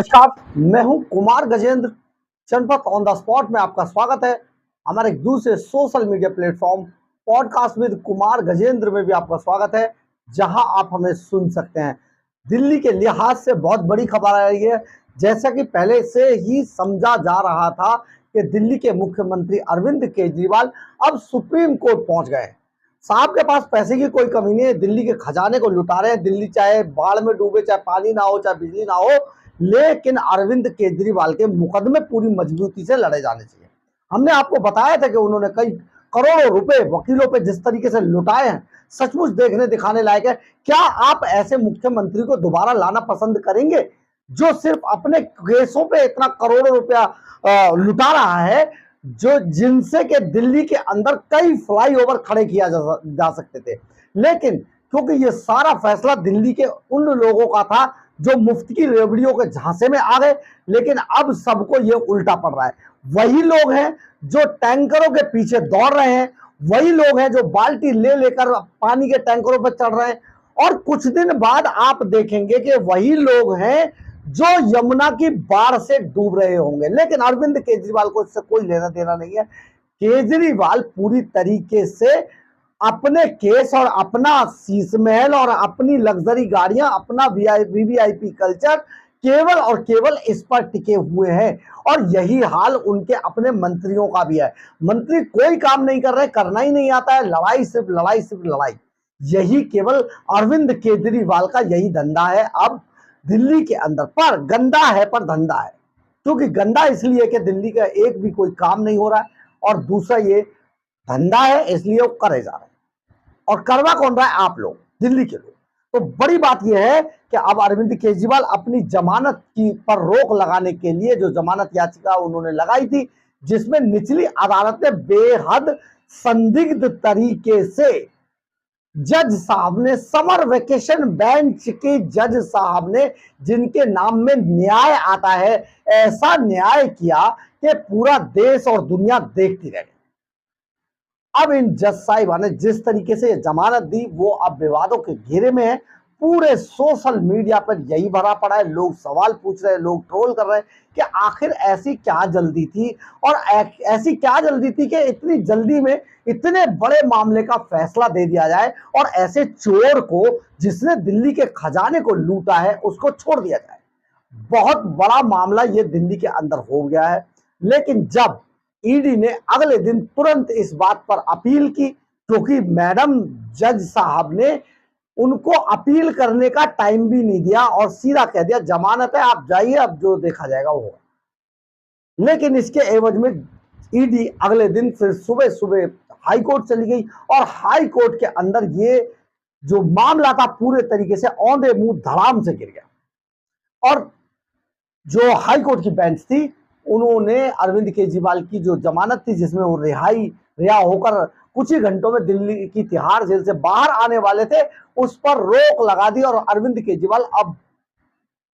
नमस्कार, मैं हूं कुमार गजेंद्र। जनपद ऑन द स्पॉट में आपका स्वागत है। हमारे एक दूसरे social media platform podcast with Kumar Gajendra में भी आपका स्वागत है, जहां आप हमें सुन सकते हैं। दिल्ली के लिहाज से बहुत बड़ी खबर आ रही है। जैसा कि पहले से ही समझा जा रहा था कि दिल्ली के मुख्यमंत्री अरविंद केजरीवाल अब सुप्रीम कोर्ट पहुंच गए। साहब के पास पैसे की कोई कमी नहीं है, दिल्ली के खजाने को लुटा रहे हैं। दिल्ली चाहे बाढ़ में डूबे, चाहे पानी ना हो, चाहे बिजली ना हो, लेकिन अरविंद केजरीवाल के मुकदमे पूरी मजबूती से लड़े जाने चाहिए। हमने आपको बताया था कि उन्होंने कई करोड़ों रुपए वकीलों पे जिस तरीके से लुटाए हैं, सचमुच देखने दिखाने लायक है। क्या आप ऐसे मुख्यमंत्री को दोबारा लाना पसंद करेंगे जो सिर्फ अपने केसों पे इतना करोड़ों रुपया लुटा रहा है, जो जिनसे के दिल्ली के अंदर कई फ्लाईओवर खड़े किया जा सकते थे, लेकिन क्योंकि ये सारा फैसला दिल्ली के उन लोगों का था जो मुफ्त की रेवड़ियों के झांसे में आ गए, लेकिन अब सबको ये उल्टा पड़ रहा है। वही लोग हैं जो टैंकरों के पीछे दौड़ रहे हैं, वही लोग हैं जो बाल्टी ले लेकर पानी के टैंकरों पर चढ़ रहे हैं, और कुछ दिन बाद आप देखेंगे कि वही लोग हैं जो यमुना की बाढ़ से डूब रहे होंगे। लेकिन अरविंद केजरीवाल को इससे कोई लेना देना नहीं है। केजरीवाल पूरी तरीके से अपने केस और अपना शीश महल और अपनी लग्जरी गाड़ियां, अपना वीवीआईपी कल्चर केवल और केवल इस पर टिके हुए हैं। और यही हाल उनके अपने मंत्रियों का भी है। मंत्री कोई काम नहीं कर रहे, करना ही नहीं आता है, लड़ाई सिर्फ लड़ाई सिर्फ लड़ाई। यही केवल अरविंद केजरीवाल का यही धंधा है अब दिल्ली के अंदर। पर गंदा है, पर धंधा है। क्योंकि गंदा इसलिए कि दिल्ली का एक भी कोई काम नहीं हो रहा है, और दूसरा ये धंधा है इसलिए वो करे जा रहे हैं। और करवा कौन रहा है? आप लोग, दिल्ली के लोग। तो बड़ी बात यह है कि अब अरविंद केजरीवाल अपनी जमानत की पर रोक लगाने के लिए जो जमानत याचिका उन्होंने लगाई थी, जिसमें निचली अदालत ने बेहद संदिग्ध तरीके से जज साहब ने, समर वेकेशन बेंच के जज साहब ने, जिनके नाम में न्याय आता है, ऐसा न्याय किया कि पूरा देश और दुनिया देखती रह गई। अब इन जज साहिबा ने जिस तरीके से जमानत दी, वो अब विवादों के घेरे में है। पूरे सोशल मीडिया पर यही भरा पड़ा है। लोग सवाल पूछ रहे हैं, लोग ट्रोल कर रहे हैं कि आखिर ऐसी क्या जल्दी थी, और ऐसी क्या जल्दी थी कि इतनी जल्दी में इतने बड़े मामले का फैसला दे दिया जाए, और ऐसे चोर को, जिसने दिल्ली के खजाने को लूटा है, उसको छोड़ दिया जाए। बहुत बड़ा मामला ये दिल्ली के अंदर हो गया है। लेकिन जब ईडी ने अगले दिन तुरंत इस बात पर अपील की, क्योंकि मैडम जज साहब ने उनको अपील करने का टाइम भी नहीं दिया और सीधा कह दिया जमानत है, आप जाइए, अब जो देखा जाएगा वो होगा। लेकिन इसके एवज में ईडी अगले दिन फिर सुबह सुबह हाई कोर्ट चली गई, और हाई कोर्ट के अंदर ये जो मामला था पूरे तरीके से औंधे मुंह धड़ाम से गिर गया। और जो हाई कोर्ट की बेंच थी, उन्होंने अरविंद केजरीवाल की जो जमानत थी, जिसमें वो रिहा होकर कुछ ही घंटों में दिल्ली की तिहाड़ जेल से बाहर आने वाले थे, उस पर रोक लगा दी, और अरविंद केजरीवाल अब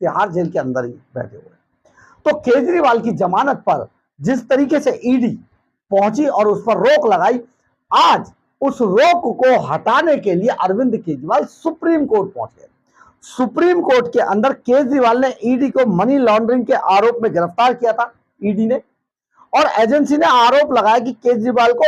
तिहाड़ जेल के अंदर ही बैठे हुए। तो केजरीवाल की जमानत पर जिस तरीके से ईडी पहुंची और उस पर रोक लगाई, आज उस रोक को हटाने के लिए अरविंद केजरीवाल सुप्रीम कोर्ट पहुंच गए। सुप्रीम कोर्ट के अंदर केजरीवाल ने ईडी को मनी लॉन्ड्रिंग के आरोप में गिरफ्तार किया था, ईडी ने, और एजेंसी ने आरोप लगाया कि केजरीवाल को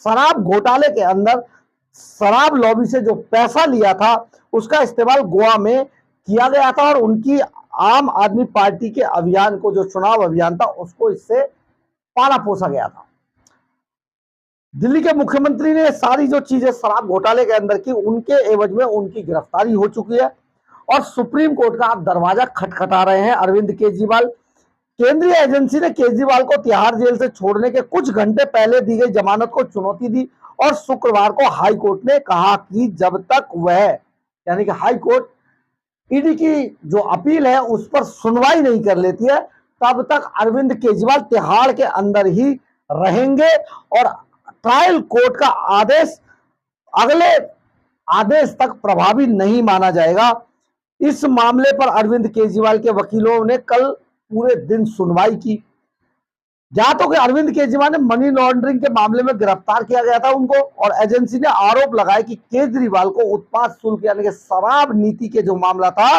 शराब घोटाले के अंदर शराब लॉबी से जो पैसा लिया था, उसका इस्तेमाल गोवा में किया गया था, और उनकी आम आदमी पार्टी के अभियान को, जो चुनाव अभियान था, उसको इससे पाला पोसा गया था। दिल्ली के मुख्यमंत्री ने सारी जो चीजें शराब घोटाले के अंदर की, उनके एवज में उनकी गिरफ्तारी हो चुकी है, और सुप्रीम कोर्ट का आप दरवाजा खटखटा रहे हैं अरविंद केजरीवाल। केंद्रीय एजेंसी ने केजरीवाल को तिहाड़ जेल से छोड़ने के कुछ घंटे पहले दी गई जमानत को चुनौती दी, और शुक्रवार को हाई कोर्ट ने कहा कि जब तक वह, यानी कि हाई कोर्ट ईडी की जो अपील है उस पर सुनवाई नहीं कर लेती है, तब तक अरविंद केजरीवाल तिहाड़ के अंदर ही रहेंगे, और ट्रायल कोर्ट का आदेश अगले आदेश तक प्रभावी नहीं माना जाएगा। इस मामले पर अरविंद केजरीवाल के वकीलों ने कल पूरे दिन सुनवाई की। जहां तो कि अरविंद केजरीवाल ने मनी लॉन्ड्रिंग के मामले में गिरफ्तार किया गया था उनको, और एजेंसी ने आरोप लगाया कि केजरीवाल को उत्पाद शुल्क यानी कि शराब नीति के जो मामला था,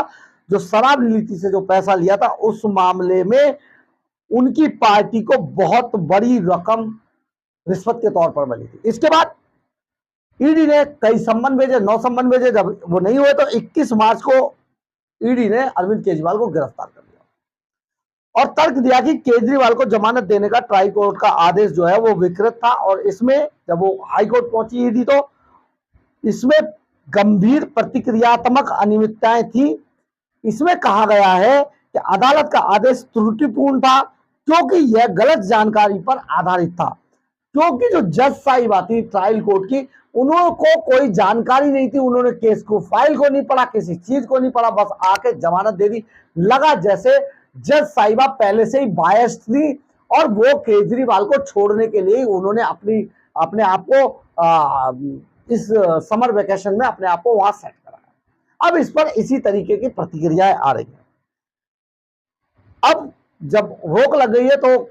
जो शराब नीति से जो पैसा लिया था, उस मामले में उनकी पार्टी को बहुत बड़ी रकम रिश्वत के तौर पर मिली थी। इसके बाद ईडी ने कई सम्मन भेजे, 9 सम्मन भेजे। जब वो नहीं हुए तो 21 मार्च को ईडी ने अरविंद केजरीवाल को गिरफ्तार कर लिया और तर्क दिया कि केजरीवाल को जमानत देने का ट्राई कोर्ट का आदेश जो है वो विकृत था। और इसमें जब वो हाई कोर्ट पहुंची ईडी, तो इसमें गंभीर प्रतिक्रियात्मक अनियमितताएं थी। इसमें कहा गया है कि अदालत का आदेश त्रुटिपूर्ण था क्योंकि यह गलत जानकारी पर आधारित था। क्योंकि जो जज साहिबा थी ट्रायल कोर्ट की, उनको कोई जानकारी नहीं थी, उन्होंने केस को फाइल को नहीं पढ़ा, किसी चीज को नहीं पढ़ा, बस आके जमानत दे दी। लगा जैसे जज साहिबा पहले से ही बायस्ड थी और वो केजरीवाल को छोड़ने के लिए उन्होंने अपने आप को इस समर वेकेशन में अपने आप को वहां सेट कराया। अब इस पर इसी तरीके की प्रतिक्रियाएं आ रही हैं। अब जब रोक लग गई है तो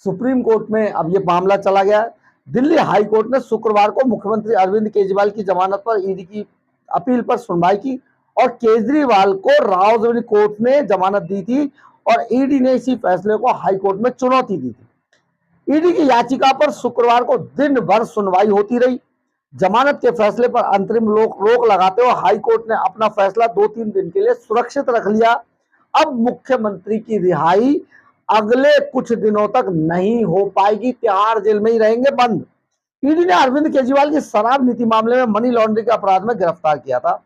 सुप्रीम कोर्ट में अब ये मामला चला गया है। दिल्ली हाई कोर्ट ने शुक्रवार को मुख्यमंत्री अरविंद केजरीवाल की जमानत पर ईडी की अपील पर सुनवाई की और केजरीवाल को रावजोरी कोर्ट ने जमानत दी थी और ईडी ने इसी फैसले को हाई कोर्ट में चुनौती दी थी। ईडी की याचिका पर शुक्रवार को दिन भर सुनवाई होती रही। जमानत के फैसले पर अंतरिम रोक लगाते हुए हाई कोर्ट ने अपना फैसला 2-3 दिन के लिए सुरक्षित रख लिया। अब मुख्यमंत्री की रिहाई अगले कुछ दिनों तक नहीं हो पाएगी, तिहाड़ जेल में ही रहेंगे बंद। ईडी ने अरविंद केजरीवाल की शराब नीति मामले में मनी लॉन्ड्रिंग के अपराध में गिरफ्तार किया था।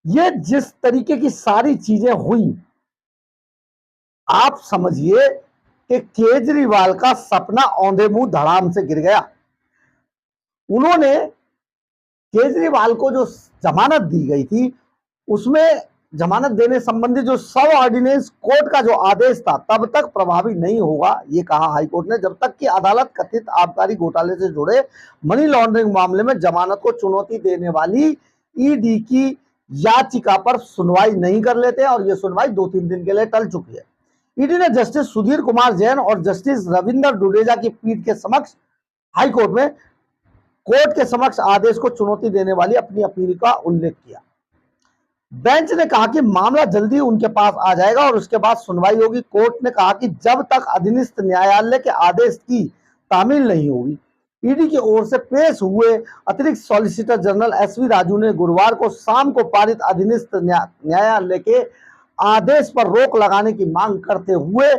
ये जिस तरीके की सारी चीजें हुई, आप समझिए कि केजरीवाल का सपना औंधे मुंह धड़ाम से गिर गया। उन्होंने केजरीवाल को जो जमानत दी गई थी, उसमें जमानत देने संबंधी जो सब ऑर्डिनेंस कोर्ट का जो आदेश था तब तक प्रभावी नहीं होगा, ये कहा हाईकोर्ट ने, जब तक कि अदालत कथित आबकारी घोटाले से जुड़े मनी लॉन्ड्रिंग मामले में जमानत को चुनौती देने वाली ईडी की याचिका पर सुनवाई नहीं कर लेते। और यह सुनवाई 2-3 दिन के लिए टल चुकी है। ईडी ने जस्टिस सुधीर कुमार जैन और जस्टिस रविंदर डुडेजा की पीठ के समक्ष हाईकोर्ट में कोर्ट के समक्ष आदेश को चुनौती देने वाली अपनी अपील का उल्लेख किया। बेंच ने कहा कि मामला जल्दी उनके पास आ जाएगा और उसके बाद सुनवाई होगी। कोर्ट ने कहा कि जब तक अधीनस्थ न्यायालय के आदेश की तामील नहीं होगी। ईडी की ओर से पेश हुए अतिरिक्त सॉलिसिटर जनरल एसवी राजू ने गुरुवार को शाम को पारित अधीनस्थ न्यायालय के आदेश पर रोक लगाने की मांग करते हुए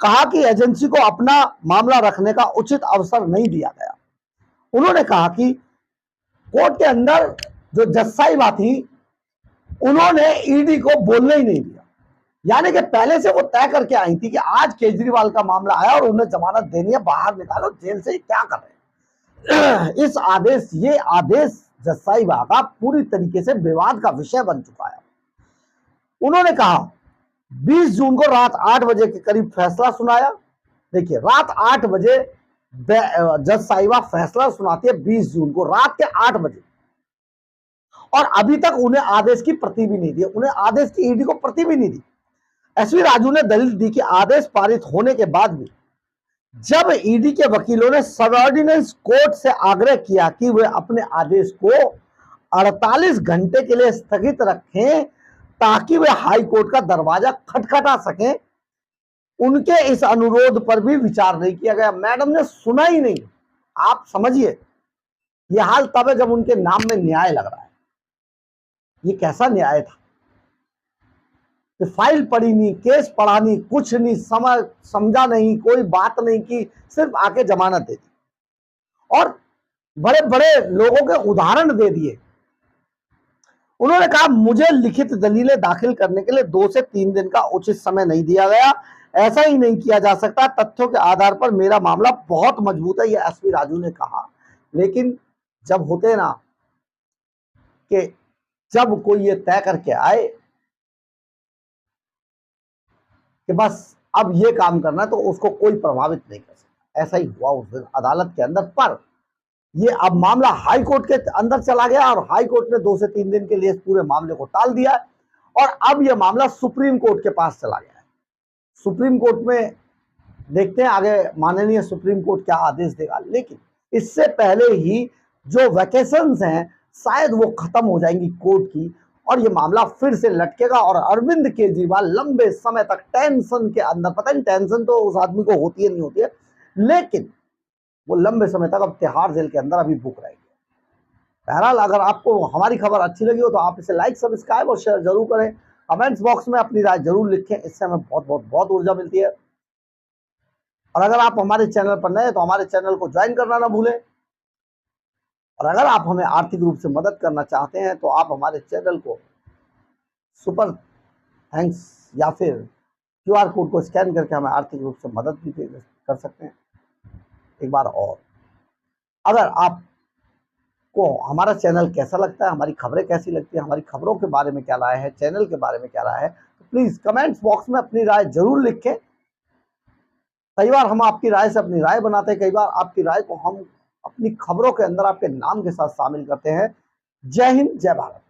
कहा कि एजेंसी को अपना मामला रखने का उचित अवसर नहीं दिया गया। उन्होंने कहा कि कोर्ट के अंदर जो जज साहिबा थी, उन्होंने ईडी को बोलने ही नहीं दिया। यानी कि पहले से वो तय करके आई थी कि आज केजरीवाल का मामला आया और उन्हें जमानत देनी है, बाहर निकालो, जेल से क्या कर रहे हैं। ये आदेश जज साहिबा का पूरी तरीके से विवाद का विषय बन चुका है। उन्होंने कहा 20 जून को रात 8 बजे के करीब फैसला सुनाया। देखिए, रात 8 बजे जज साहिबा फैसला सुनाती है, 20 जून को रात के 8 बजे, और अभी तक उन्हें आदेश की प्रति भी नहीं दी, उन्हें आदेश की ईडी को प्रति भी नहीं दी। एसवी राजू ने दलील दी कि आदेश पारित होने के बाद भी जब ईडी के वकीलों ने सबऑर्डिनेंस कोर्ट से आग्रह किया कि वे अपने आदेश को 48 घंटे के लिए स्थगित रखें ताकि वे हाई कोर्ट का दरवाजा खटखटा सकें, उनके इस अनुरोध पर भी विचार नहीं किया गया। मैडम ने सुना ही नहीं। आप समझिए, यह हाल तब है जब उनके नाम में न्याय लग रहा है। ये कैसा न्याय था? तो फाइल पढ़ी नहीं, केस पढ़ा नहीं, कुछ नहीं, समझा नहीं, कोई बात नहीं की, सिर्फ आके जमानत दे दी और बड़े बड़े लोगों के उदाहरण दे दिए। उन्होंने कहा मुझे लिखित दलीलें दाखिल करने के लिए 2 से 3 दिन का उचित समय नहीं दिया गया, ऐसा ही नहीं किया जा सकता, तथ्यों के आधार पर मेरा मामला बहुत मजबूत है, यह एसपी राजू ने कहा। लेकिन जब होते ना कि जब कोई ये तय करके आए कि बस अब ये काम करना है तो उसको कोई प्रभावित नहीं कर सकता, ऐसा ही हुआ उस दिन अदालत के अंदर। पर ये अब मामला हाई कोर्ट के अंदर चला गया और हाई कोर्ट ने 2 से 3 दिन के लिए इस पूरे मामले को टाल दिया और अब यह मामला सुप्रीम कोर्ट के पास चला गया है। सुप्रीम कोर्ट में देखते हैं आगे माननीय सुप्रीम कोर्ट क्या आदेश देगा। लेकिन इससे पहले ही जो वैकेशंस हैं शायद वो खत्म हो जाएंगी कोर्ट की और ये मामला फिर से लटकेगा और अरविंद केजरीवाल लंबे समय तक टेंशन के अंदर, पता नहीं टेंशन तो उस आदमी को होती है नहीं होती है, लेकिन वो लंबे समय तक अब तिहाड़ जेल के अंदर अभी बुक रहेगी। बहरहाल अगर आपको हमारी खबर अच्छी लगी हो तो आप इसे लाइक, सब्सक्राइब और शेयर जरूर करें। कमेंट्स बॉक्स में अपनी राय जरूर लिखें, इससे हमें बहुत बहुत बहुत ऊर्जा मिलती है। और अगर आप हमारे चैनल पर नए तो हमारे चैनल को ज्वाइन करना ना भूलें। और अगर आप हमें आर्थिक रूप से मदद करना चाहते हैं तो आप हमारे चैनल को सुपर थैंक्स या फिर क्यूआर कोड को स्कैन करके हमें आर्थिक रूप से मदद भी कर सकते हैं। एक बार और, अगर आपको हमारा चैनल कैसा लगता है, हमारी खबरें कैसी लगती है, हमारी खबरों के बारे में क्या राय है, चैनल के बारे में क्या राय है, तो प्लीज कमेंट्स बॉक्स में अपनी राय जरूर लिखें। कई बार हम आपकी राय से अपनी राय बनाते हैं, कई बार आपकी राय को हम अपनी खबरों के अंदर आपके नाम के साथ शामिल करते हैं। जय हिंद, जय भारत।